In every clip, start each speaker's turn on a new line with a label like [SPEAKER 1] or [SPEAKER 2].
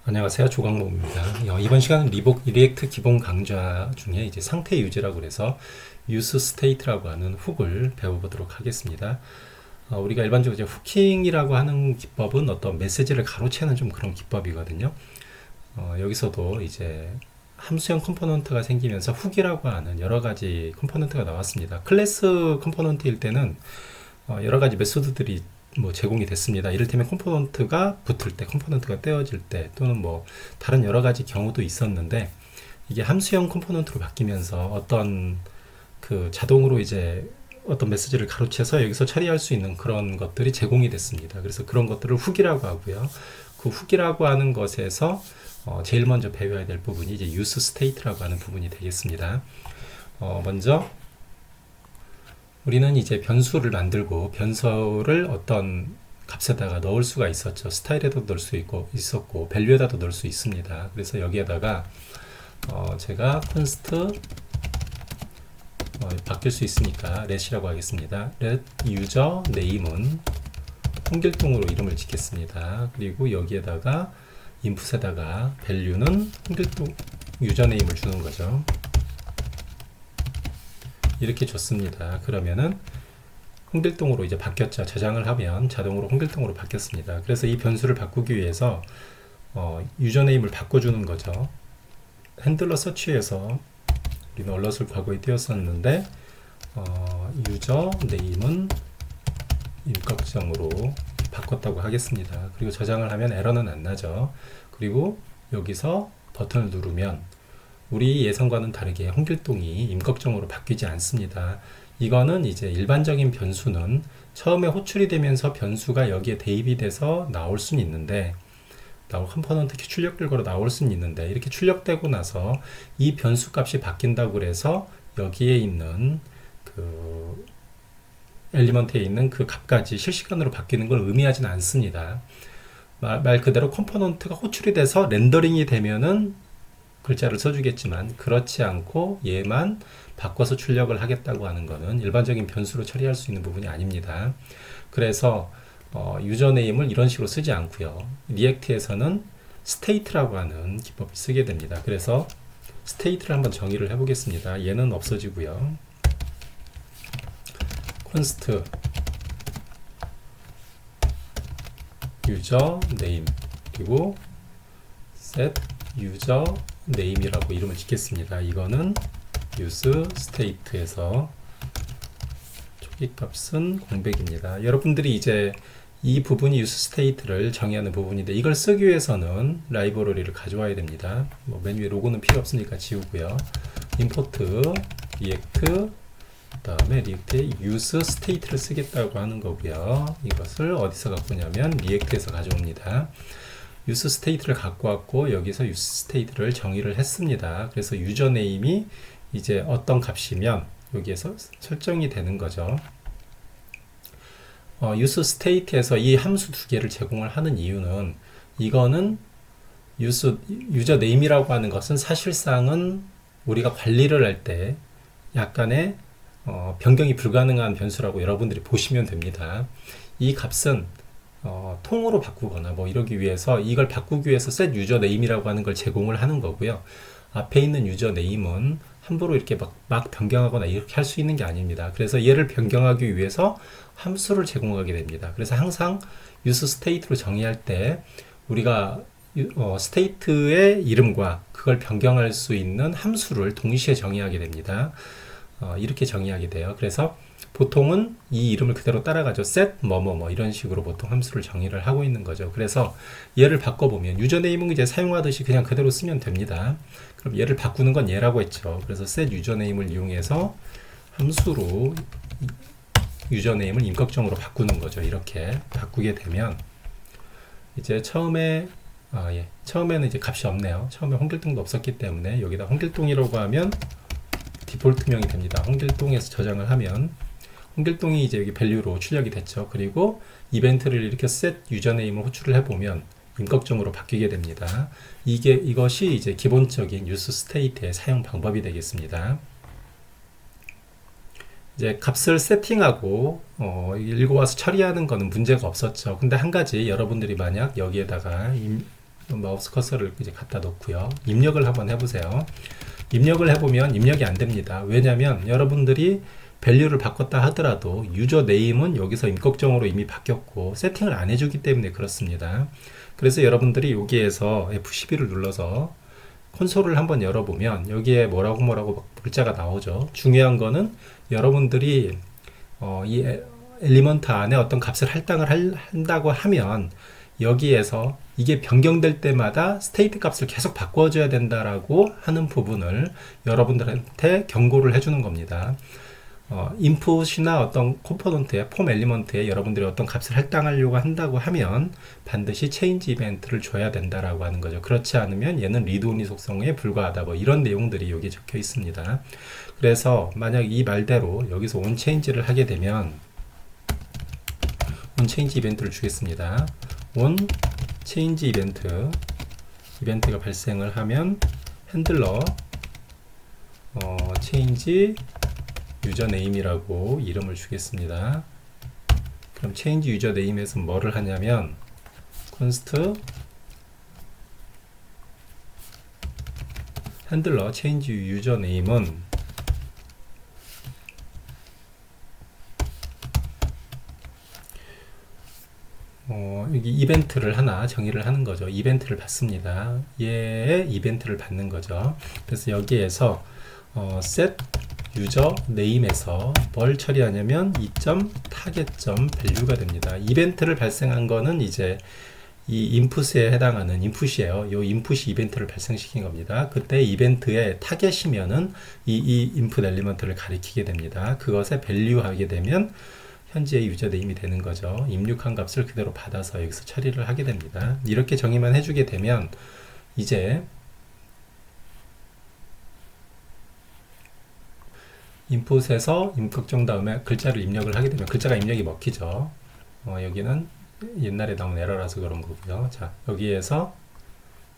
[SPEAKER 1] 안녕하세요. 조광목입니다. 이번 시간은 리액트 기본 강좌 중에 이제 상태 유지라고 해서 use state라고 하는 훅을 배워보도록 하겠습니다. 우리가 일반적으로 이제 후킹이라고 하는 기법은 어떤 메시지를 가로채는 좀 그런 기법이거든요. 여기서도 이제 함수형 컴포넌트가 생기면서 훅이라고 하는 여러 가지 컴포넌트가 나왔습니다. 클래스 컴포넌트일 때는 여러 가지 메소드들이 제공이 됐습니다. 이를테면 컴포넌트가 붙을 때, 컴포넌트가 떼어질 때, 또는 다른 여러 가지 경우도 있었는데, 이게 함수형 컴포넌트로 바뀌면서 어떤 자동으로 이제 어떤 메시지를 가로채서 여기서 처리할 수 있는 그런 것들이 제공이 됐습니다. 그래서 그런 것들을 훅이라고 하고요. 그 훅이라고 하는 것에서 제일 먼저 배워야 될 부분이 이제 use state라고 하는 부분이 되겠습니다. 먼저 우리는 이제 변수를 만들고 변수를 어떤 값에다가 넣을 수가 있었죠. 스타일에도 넣을 수 있었고 밸류에다도 넣을 수 있습니다. 그래서 여기에다가 제가 const 바뀔 수 있으니까 let이라고 하겠습니다. let user name은 홍길동으로 이름을 짓겠습니다. 그리고 여기에다가 input에다가 value는 홍길동 유저네임을 주는 거죠. 이렇게 줬습니다. 그러면은 홍길동으로 이제 바뀌었죠. 저장을 하면 자동으로 홍길동으로 바뀌었습니다. 그래서 이 변수를 바꾸기 위해서 유저네임을 바꿔주는 거죠. 핸들러 서치에서 우리는 얼럿을 과거에 띄웠었는데 유저네임은 임꺽정으로 바꿨다고 하겠습니다. 그리고 저장을 하면 에러는 안 나죠. 그리고 여기서 버튼을 누르면 우리 예상과는 다르게 홍길동이 임꺽정으로 바뀌지 않습니다. 이거는 이제 일반적인 변수는 처음에 호출이 되면서 변수가 여기에 대입이 돼서 나올 수는 있는데 컴포넌트 출력 결과로 나올 수는 있는데 이렇게 출력되고 나서 이 변수 값이 바뀐다고 해서 여기에 있는 그 엘리먼트에 있는 그 값까지 실시간으로 바뀌는 걸 의미하지는 않습니다. 말 그대로 컴포넌트가 호출이 돼서 렌더링이 되면은 글자를 써주겠지만 그렇지 않고 얘만 바꿔서 출력을 하겠다고 하는 것은 일반적인 변수로 처리할 수 있는 부분이 아닙니다. 그래서 유저네임을 이런 식으로 쓰지 않고요. 리액트에서는 state라고 하는 기법을 쓰게 됩니다. 그래서 state를 한번 정의를 해보겠습니다. 얘는 없어지고요. const 유저네임 그리고 set user name이라고 이름을 짓겠습니다. 이거는 use state에서 초기값은 공백입니다. 여러분들이 이제 이 부분이 use state를 정의하는 부분인데 이걸 쓰기 위해서는 라이브러리를 가져와야 됩니다. 메뉴에 로고는 필요 없으니까 지우고요. import react 그 다음에 리액트에 use state를 쓰겠다고 하는 거고요. 이것을 어디서 갖고 오냐면 리액트에서 가져옵니다. use state를 갖고 왔고 여기서 use state를 정의를 했습니다. 그래서 유저네임이 이제 어떤 값이면 여기에서 설정이 되는 거죠. use state에서 이 함수 두 개를 제공을 하는 이유는 이거는 유저네임이라고 하는 것은 사실상은 우리가 관리를 할 때 약간의 변경이 불가능한 변수라고 여러분들이 보시면 됩니다. 이 값은 통으로 바꾸거나 이러기 위해서 이걸 바꾸기 위해서 set 유저네임이라고 하는 걸 제공을 하는 거고요. 앞에 있는 유저네임은 함부로 이렇게 막 변경하거나 이렇게 할 수 있는 게 아닙니다. 그래서 얘를 변경하기 위해서 함수를 제공하게 됩니다. 그래서 항상 use state로 정의할 때 우리가 state의 이름과 그걸 변경할 수 있는 함수를 동시에 정의하게 됩니다. 이렇게 정의하게 돼요. 그래서 보통은 이 이름을 그대로 따라가죠. set 이런 식으로 보통 함수를 정의를 하고 있는 거죠. 그래서 얘를 바꿔보면 유저네임은 이제 사용하듯이 그냥 그대로 쓰면 됩니다. 그럼 얘를 바꾸는 건 얘라고 했죠. 그래서 set 유저네임을 이용해서 함수로 유저네임을 임꺽정으로 바꾸는 거죠. 이렇게 바꾸게 되면 이제 처음에는 이제 값이 없네요. 처음에 홍길동도 없었기 때문에 여기다 홍길동이라고 하면 디폴트명이 됩니다. 홍길동에서 저장을 하면 홍길동이 이제 여기 밸류로 출력이 됐죠. 그리고 이벤트를 이렇게 set 유저네임을 호출을 해보면 임꺽정으로 바뀌게 됩니다. 이것이 이제 기본적인 use state의 사용 방법이 되겠습니다. 이제 값을 세팅하고 읽어와서 처리하는 거는 문제가 없었죠. 근데 한 가지 여러분들이 만약 여기에다가 마우스 커서를 이제 갖다 놓고요. 입력을 한번 해보세요. 입력을 해보면 입력이 안 됩니다. 왜냐하면 여러분들이 밸류를 바꿨다 하더라도 유저 네임은 여기서 임꺽정으로 이미 바뀌었고 세팅을 안 해주기 때문에 그렇습니다. 그래서 여러분들이 여기에서 F12를 눌러서 콘솔을 한번 열어보면 여기에 뭐라고 글자가 나오죠. 중요한 거는 여러분들이 이 엘리먼트 안에 어떤 값을 할당을 한다고 하면 여기에서 이게 변경될 때마다 스테이트 값을 계속 바꿔줘야 된다라고 하는 부분을 여러분들한테 경고를 해주는 겁니다. 인풋이나 어떤 컴포넌트에 폼 엘리먼트에 여러분들이 어떤 값을 할당하려고 한다고 하면 반드시 체인지 이벤트를 줘야 된다라고 하는 거죠. 그렇지 않으면 얘는 리드 온리 속성에 불과하다, 뭐 이런 내용들이 여기 적혀 있습니다. 그래서 만약 이 말대로 여기서 온 체인지를 하게 되면 온 체인지 이벤트를 주겠습니다. 온 체인지 이벤트가 발생을 하면 핸들러 체인지 유저 네임이라고 이름을 주겠습니다. 그럼 체인지 유저 네임에서 뭐를 하냐면 const 핸들러 체인지 유저 네임은 여기 이벤트를 하나 정의를 하는 거죠. 이벤트를 받습니다. 얘의 이벤트를 받는 거죠. 그래서 여기에서 set 유저 네임에서 뭘 처리하냐면 target.value가 됩니다. 이벤트를 발생한 거는 이제 이 인풋에 해당하는 인풋이에요. 이 인풋이 이벤트를 발생시킨 겁니다. 그때 이벤트의 타겟이면은 이 인풋 엘리먼트를 가리키게 됩니다. 그것에 value 하게 되면 현재의 유저 네임이 되는 거죠. 입력한 값을 그대로 받아서 여기서 처리를 하게 됩니다. 이렇게 정의만 해주게 되면 이제 인풋에서 임꺽정 다음에 글자를 입력을 하게 되면 글자가 입력이 먹히죠. 여기는 옛날에 나온 에러라서 그런 거고요. 자, 여기에서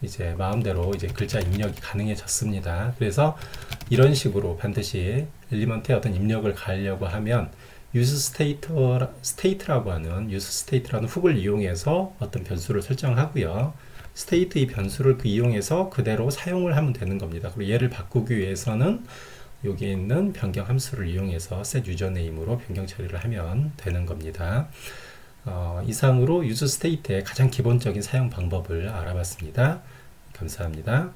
[SPEAKER 1] 이제 마음대로 이제 글자 입력이 가능해졌습니다. 그래서 이런 식으로 반드시 엘리먼트에 어떤 입력을 가하려고 하면 state라고 하는 useState라는 훅을 이용해서 어떤 변수를 설정하고요. state 이 변수를 이용해서 그대로 사용을 하면 되는 겁니다. 그리고 얘를 바꾸기 위해서는 여기 있는 변경 함수를 이용해서 set username으로 변경 처리를 하면 되는 겁니다. 이상으로 useState의 가장 기본적인 사용 방법을 알아봤습니다. 감사합니다.